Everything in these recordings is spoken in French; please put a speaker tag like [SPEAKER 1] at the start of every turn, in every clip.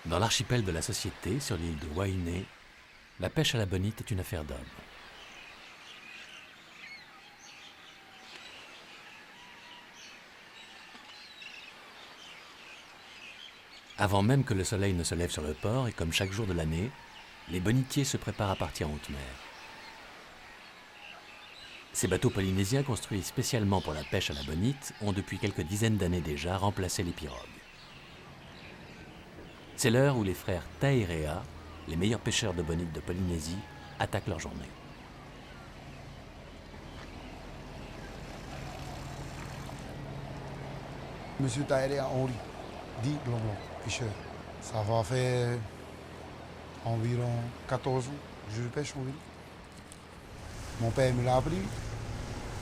[SPEAKER 1] Dans l'archipel de la Société, sur l'île de Wainé, la pêche à la bonite est une affaire d'hommes. Avant même que le soleil ne se lève sur le port, et comme chaque jour de l'année, les bonitiers se préparent à partir en haute mer. Ces bateaux polynésiens construits spécialement pour la pêche à la bonite ont depuis quelques dizaines d'années déjà remplacé les pirogues. C'est l'heure où les frères Taïrea, les meilleurs pêcheurs de bonite de Polynésie, attaquent leur journée.
[SPEAKER 2] Monsieur Taïrea Henri, dit Blanc, pêcheur. Ça va faire environ 14 ans que je pêche environ. Mon père me l'a appris.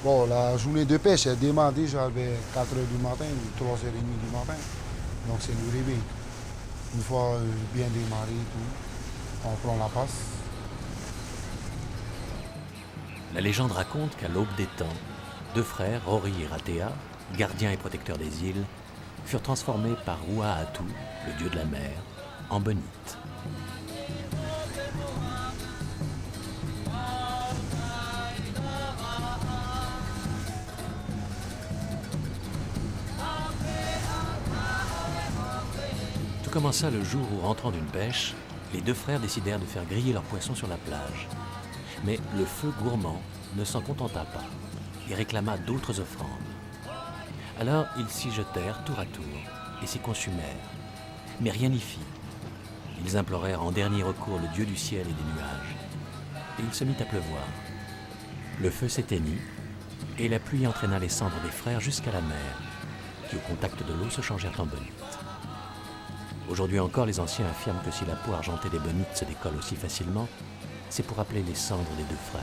[SPEAKER 2] Bon, la journée de pêche, elle démarre déjà vers 4 h du matin ou 3 h 30 du matin. Donc c'est le réveil. Une fois bien démarré, tout, on prend la passe.
[SPEAKER 1] La légende raconte qu'à l'aube des temps, deux frères, Rory et Ratea, gardiens et protecteurs des îles, furent transformés par Ruaatu, le dieu de la mer, en bonites. Tout commença le jour où, rentrant d'une pêche, les deux frères décidèrent de faire griller leurs poissons sur la plage. Mais le feu gourmand ne s'en contenta pas et réclama d'autres offrandes. Alors ils s'y jetèrent tour à tour et s'y consumèrent. Mais rien n'y fit. Ils implorèrent en dernier recours le Dieu du ciel et des nuages. Et il se mit à pleuvoir. Le feu s'éteignit et la pluie entraîna les cendres des frères jusqu'à la mer, qui au contact de l'eau se changèrent en bonites. Aujourd'hui encore, les anciens affirment que si la peau argentée des bonites se décolle aussi facilement, c'est pour rappeler les cendres des deux frères.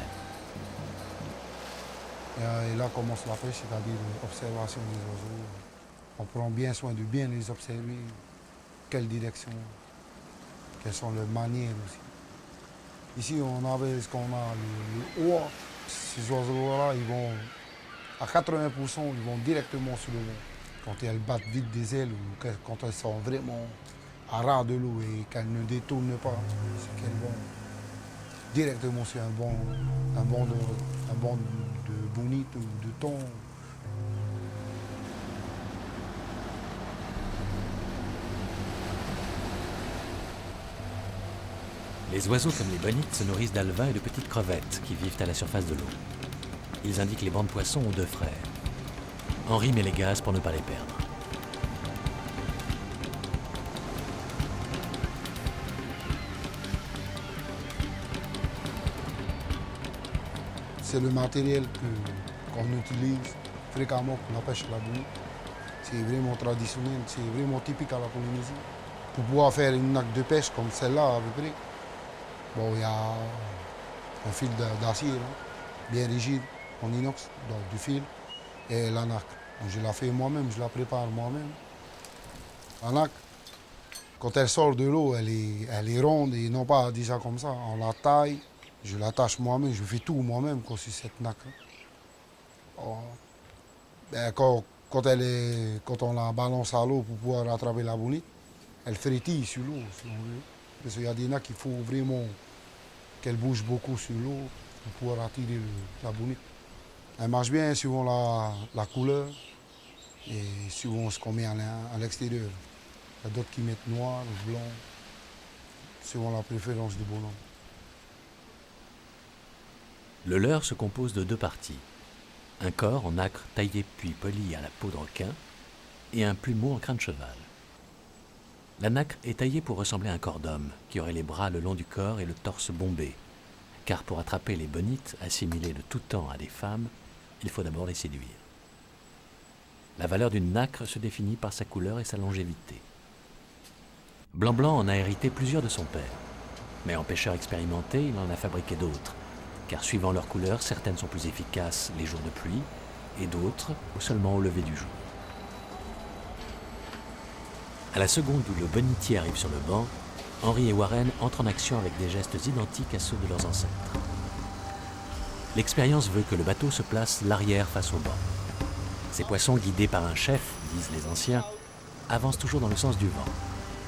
[SPEAKER 2] Et là commence la pêche, c'est-à-dire l'observation des oiseaux. On prend bien soin de bien les observer, quelle direction, quelles sont leurs manières aussi. Ici, on avait ce qu'on a, le oie. Ces oiseaux-là, ils vont, à 80%, ils vont directement sur le vent. Quand elles battent vite des ailes ou quand elles sont vraiment à ras de l'eau et qu'elles ne détournent pas, c'est qu'elles vont directement sur un banc de bonite ou de thon.
[SPEAKER 1] Les oiseaux comme les bonites se nourrissent d'alevins et de petites crevettes qui vivent à la surface de l'eau. Ils indiquent les bancs de poissons aux deux frères. Henri met les gaz pour ne pas les perdre.
[SPEAKER 2] C'est le matériel qu'on utilise fréquemment pour la pêche à la bonite. C'est vraiment traditionnel, c'est vraiment typique à la Polynésie. Pour pouvoir faire une naque de pêche comme celle-là à peu près, bon, il y a un fil d'acier bien rigide en inox, donc du fil, et la naque. Donc, je la fais moi-même, je la prépare moi-même. La naque, quand elle sort de l'eau, elle est ronde et non pas déjà comme ça. On la taille, je l'attache moi-même, je fais tout moi-même sur cette naque. Oh. Ben, quand on la balance à l'eau pour pouvoir rattraper la bonite, elle frétille sur l'eau, si on veut. Parce qu'il y a des nacs qu'il faut vraiment qu'elle bouge beaucoup sur l'eau pour pouvoir attirer la bonite. Elle marche bien suivant la couleur et suivant ce qu'on met à l'extérieur. Il y a d'autres qui mettent noir ou blanc, suivant la préférence du bonhomme.
[SPEAKER 1] Le leurre se compose de deux parties. Un corps en nacre taillé puis poli à la peau de requin et un plumeau en crin de cheval. La nacre est taillée pour ressembler à un corps d'homme qui aurait les bras le long du corps et le torse bombé. Car pour attraper les bonites assimilées de tout temps à des femmes, il faut d'abord les séduire. La valeur d'une nacre se définit par sa couleur et sa longévité. Blanc-Blanc en a hérité plusieurs de son père, mais en pêcheur expérimenté, il en a fabriqué d'autres, car suivant leur couleur, certaines sont plus efficaces les jours de pluie et d'autres seulement au lever du jour. À la seconde où le bonitier arrive sur le banc, Henri et Warren entrent en action avec des gestes identiques à ceux de leurs ancêtres. L'expérience veut que le bateau se place l'arrière face au banc. Ces poissons, guidés par un chef, disent les anciens, avancent toujours dans le sens du vent.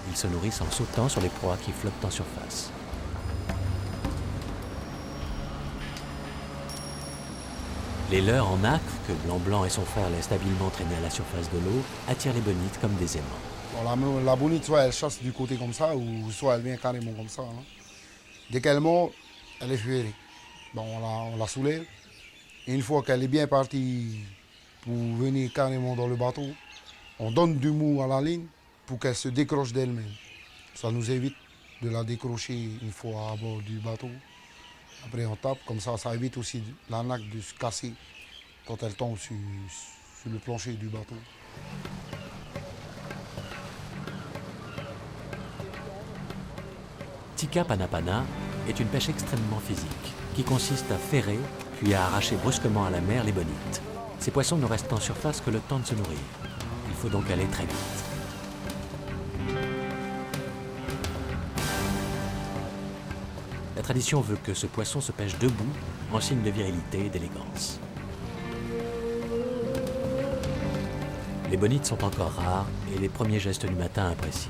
[SPEAKER 1] Ils se nourrissent en sautant sur les proies qui flottent en surface. Les leurres en nacre que Blanc-Blanc et son frère laissent habilement traîner à la surface de l'eau attirent les bonites comme des aimants.
[SPEAKER 2] Bon, la bonite, soit elle chasse du côté comme ça, ou soit elle vient carrément comme ça, hein. Dès qu'elle mord, elle est furée. Bon, on la soulève. Et une fois qu'elle est bien partie pour venir carrément dans le bateau, on donne du mou à la ligne pour qu'elle se décroche d'elle-même. Ça nous évite de la décrocher une fois à bord du bateau. Après on tape, comme ça évite aussi la naque de se casser quand elle tombe sur le plancher du bateau.
[SPEAKER 1] Tika Panapana est une pêche extrêmement physique, qui consiste à ferrer, puis à arracher brusquement à la mer les bonites. Ces poissons ne restent en surface que le temps de se nourrir. Il faut donc aller très vite. La tradition veut que ce poisson se pêche debout, en signe de virilité et d'élégance. Les bonites sont encore rares et les premiers gestes du matin imprécis.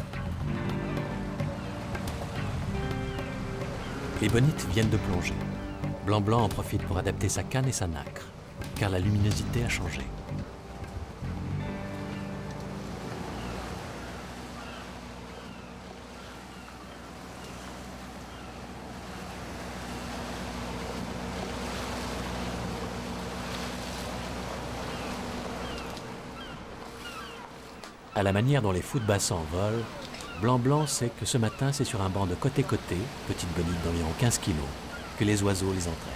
[SPEAKER 1] Les bonites viennent de plonger. Blanc-Blanc en profite pour adapter sa canne et sa nacre, car la luminosité a changé. À la manière dont les fous de bassin volent, Blanc-Blanc sait que ce matin, c'est sur un banc de côté-côté, petite bonite d'environ 15 kilos, que les oiseaux les entraînent.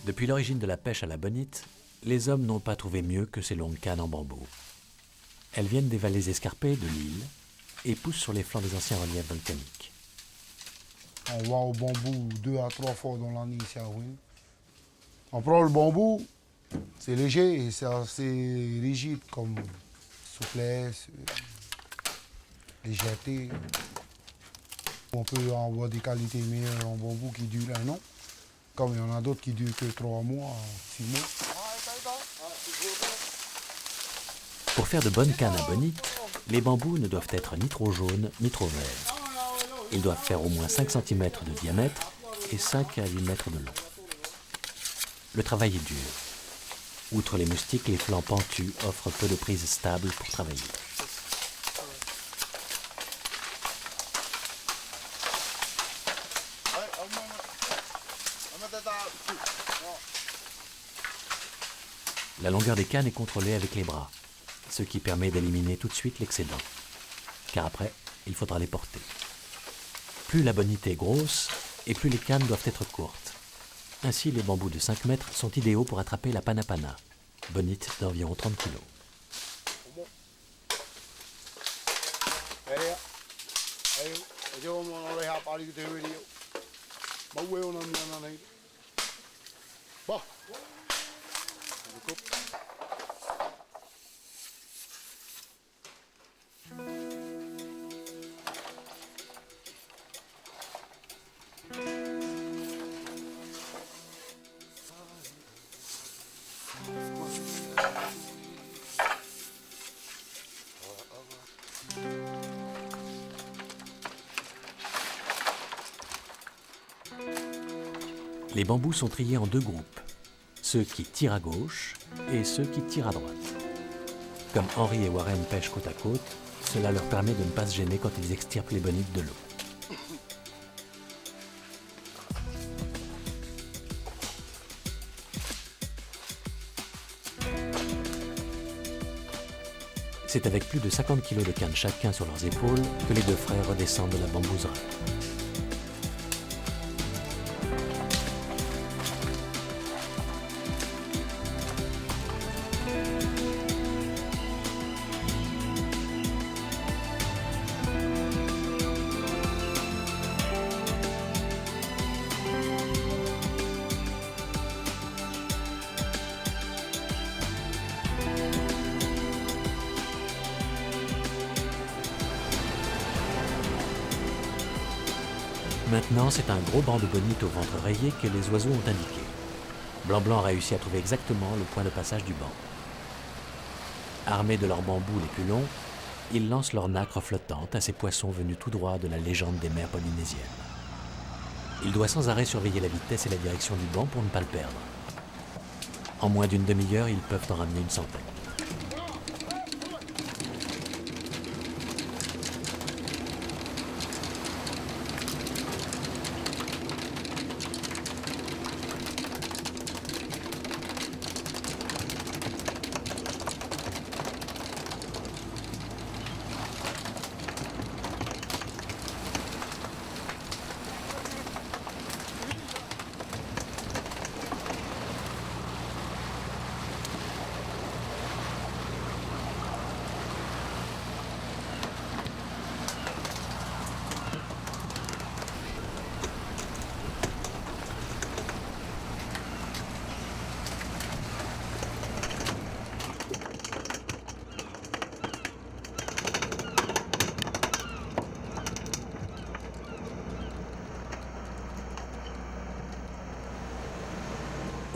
[SPEAKER 1] Depuis l'origine de la pêche à la bonite, les hommes n'ont pas trouvé mieux que ces longues cannes en bambou. Elles viennent des vallées escarpées de l'île et poussent sur les flancs des anciens reliefs volcaniques.
[SPEAKER 2] On va au bambou 2 à 3 fois dans l'année ici à Ouin. On prend le bambou, c'est léger et c'est assez rigide comme souplesse, légèreté. On peut avoir des qualités meilleures en bambou qui durent 1 an, comme il y en a d'autres qui durent que 3 mois, 6 mois.
[SPEAKER 1] Pour faire de bonnes cannes à bonite, les bambous ne doivent être ni trop jaunes ni trop verts. Ils doivent faire au moins 5 cm de diamètre et 5 à 8 mètres de long. Le travail est dur. Outre les moustiques, les flancs pentus offrent peu de prises stables pour travailler. La longueur des cannes est contrôlée avec les bras, ce qui permet d'éliminer tout de suite l'excédent. Car après, il faudra les porter. Plus la bonite est grosse, et plus les cannes doivent être courtes. Ainsi, les bambous de 5 mètres sont idéaux pour attraper la panapana, bonite d'environ 30 kg. Les bambous sont triés en deux groupes, ceux qui tirent à gauche et ceux qui tirent à droite. Comme Henry et Warren pêchent côte à côte, cela leur permet de ne pas se gêner quand ils extirpent les bonites de l'eau. C'est avec plus de 50 kg de canne chacun sur leurs épaules que les deux frères redescendent de la bambouserie. Maintenant, c'est un gros banc de bonites au ventre rayé que les oiseaux ont indiqué. Blanc-Blanc a réussi à trouver exactement le point de passage du banc. Armés de leurs bambous les plus longs, ils lancent leur nacre flottante à ces poissons venus tout droit de la légende des mers polynésiennes. Il doit sans arrêt surveiller la vitesse et la direction du banc pour ne pas le perdre. En moins d'une demi-heure, ils peuvent en ramener une centaine.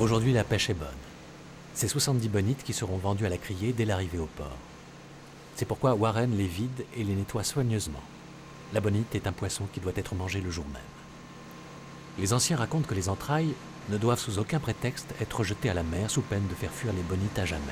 [SPEAKER 1] Aujourd'hui, la pêche est bonne. C'est 70 bonites qui seront vendues à la criée dès l'arrivée au port. C'est pourquoi Warren les vide et les nettoie soigneusement. La bonite est un poisson qui doit être mangé le jour même. Les anciens racontent que les entrailles ne doivent sous aucun prétexte être jetées à la mer sous peine de faire fuir les bonites à jamais.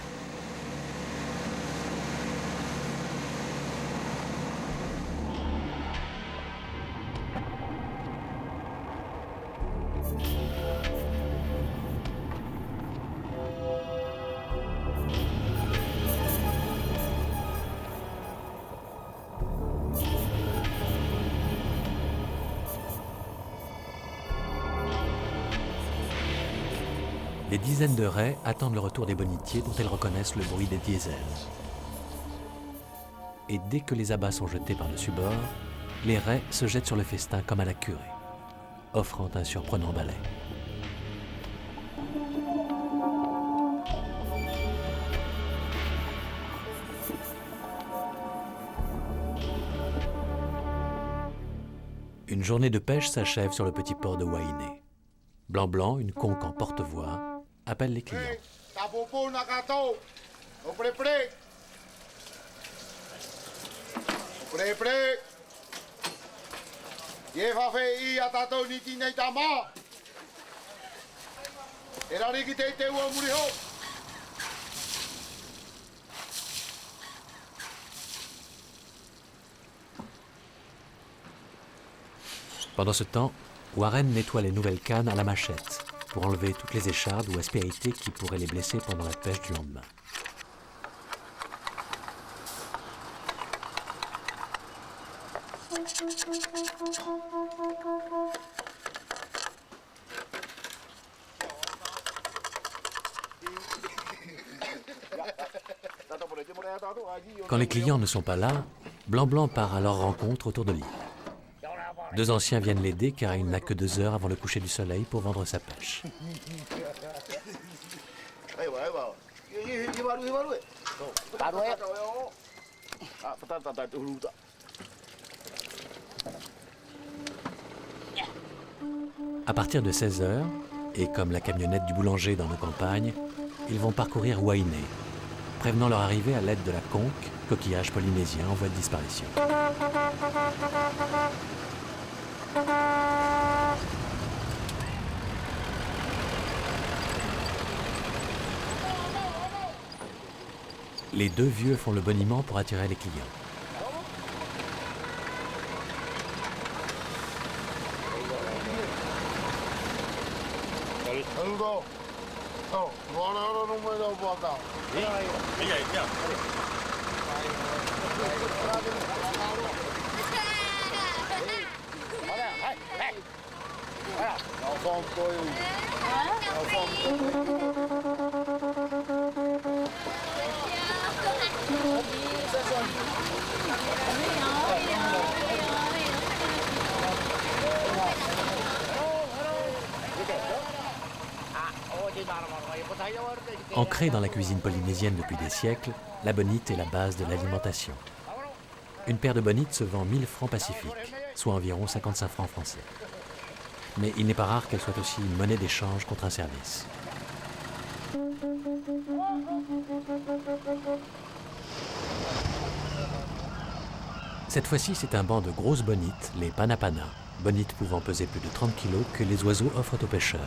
[SPEAKER 1] Des dizaines de raies attendent le retour des bonitiers dont elles reconnaissent le bruit des diesels. Et dès que les abats sont jetés par-dessus bord, les raies se jettent sur le festin comme à la curée, offrant un surprenant balai. Une journée de pêche s'achève sur le petit port de Wainé. Blanc-Blanc, une conque en porte-voix, appelle les clients. Pendant ce temps, Warren nettoie les nouvelles cannes à la machette pour enlever toutes les échardes ou aspérités qui pourraient les blesser pendant la pêche du lendemain. Quand les clients ne sont pas là, Blanc-Blanc part à leur rencontre autour de l'île. Deux anciens viennent l'aider car il n'a que 2 heures avant le coucher du soleil pour vendre sa pêche. À partir de 16 heures, et comme la camionnette du boulanger dans nos campagnes, ils vont parcourir Wainé, prévenant leur arrivée à l'aide de la conque, coquillage polynésien en voie de disparition. Les deux vieux font le boniment pour attirer les clients. Ancrée dans la cuisine polynésienne depuis des siècles, la bonite est la base de l'alimentation. Une paire de bonites se vend 1000 francs pacifiques, soit environ 55 francs français. Mais il n'est pas rare qu'elle soit aussi une monnaie d'échange contre un service. Cette fois-ci, c'est un banc de grosses bonites, les panapana, bonites pouvant peser plus de 30 kilos, que les oiseaux offrent aux pêcheurs.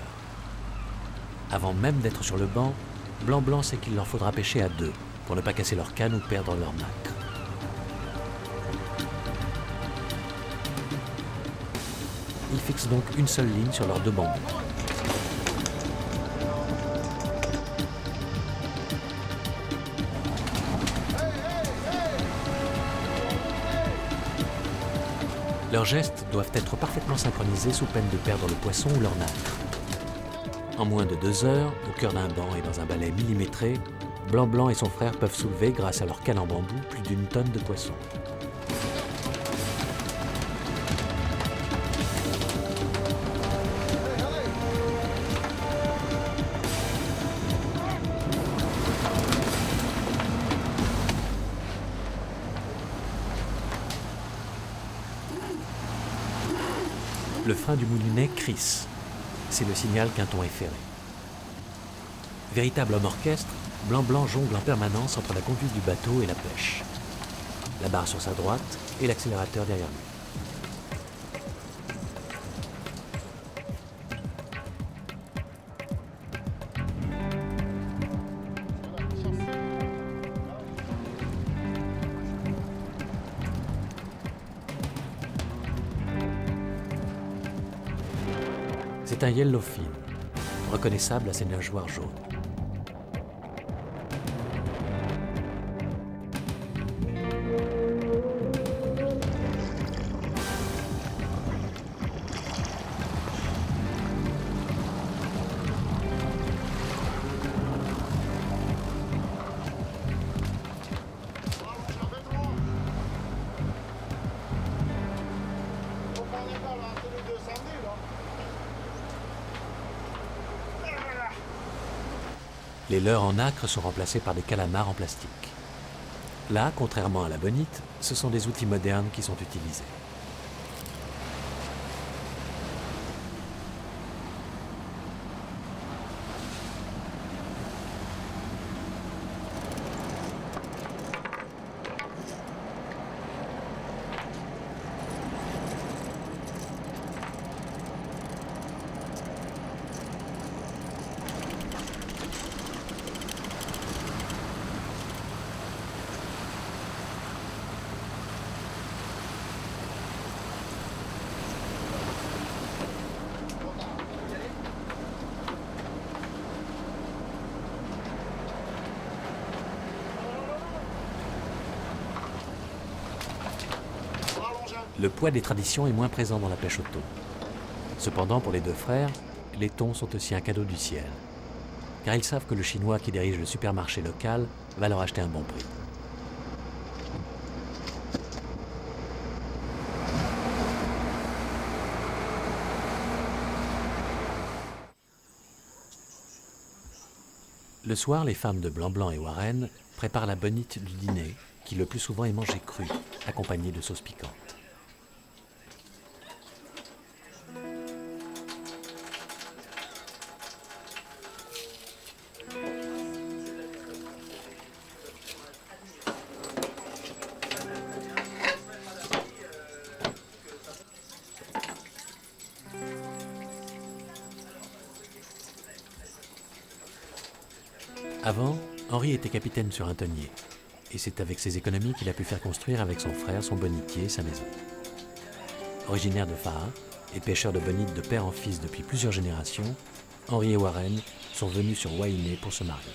[SPEAKER 1] Avant même d'être sur le banc, Blanc-Blanc sait qu'il leur faudra pêcher à deux pour ne pas casser leur canne ou perdre leur nacre. Ils fixent donc une seule ligne sur leurs deux bambous. Leurs gestes doivent être parfaitement synchronisés sous peine de perdre le poisson ou leur nacre. En moins de 2 heures, au cœur d'un banc et dans un balai millimétré, Blanc-Blanc et son frère peuvent soulever, grâce à leur canne en bambou, plus d'1 tonne de poissons. Le frein du moulinet crisse. C'est le signal qu'un thon est ferré. Véritable homme orchestre, Blanc-Blanc jongle en permanence entre la conduite du bateau et la pêche. La barre sur sa droite et l'accélérateur derrière lui. C'est un yellowfin, reconnaissable à ses nageoires jaunes. Les leurres en nacre sont remplacés par des calamars en plastique. Là, contrairement à la bonite, ce sont des outils modernes qui sont utilisés. Le poids des traditions est moins présent dans la pêche au thon. Cependant, pour les deux frères, les thons sont aussi un cadeau du ciel. Car ils savent que le Chinois qui dirige le supermarché local va leur acheter un bon prix. Le soir, les femmes de Blanc-Blanc et Warren préparent la bonite du dîner, qui le plus souvent est mangée crue, accompagnée de sauce piquante. Avant, Henri était capitaine sur un tonnier. Et c'est avec ses économies qu'il a pu faire construire avec son frère, son bonnetier, sa maison. Originaire de Faha et pêcheur de bonite de père en fils depuis plusieurs générations, Henry et Warren sont venus sur Wainé pour se marier.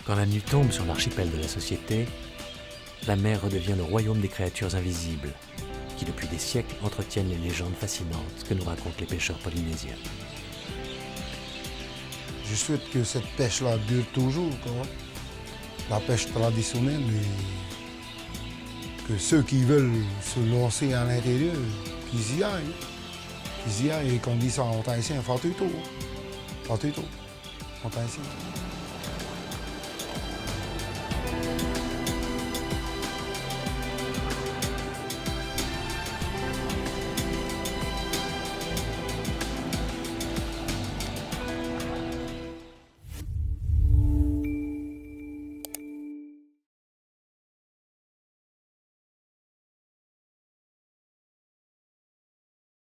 [SPEAKER 1] Quand la nuit tombe sur l'archipel de la société, la mer redevient le royaume des créatures invisibles, qui depuis des siècles entretiennent les légendes fascinantes que nous racontent les pêcheurs polynésiens.
[SPEAKER 2] Je souhaite que cette pêche-là dure toujours, quoi. La pêche traditionnelle, et que ceux qui veulent se lancer à l'intérieur, qu'ils y aillent. Qu'ils y aillent, et qu'on dit ça en haïtien, fatuito. Fatuito, en haïtien.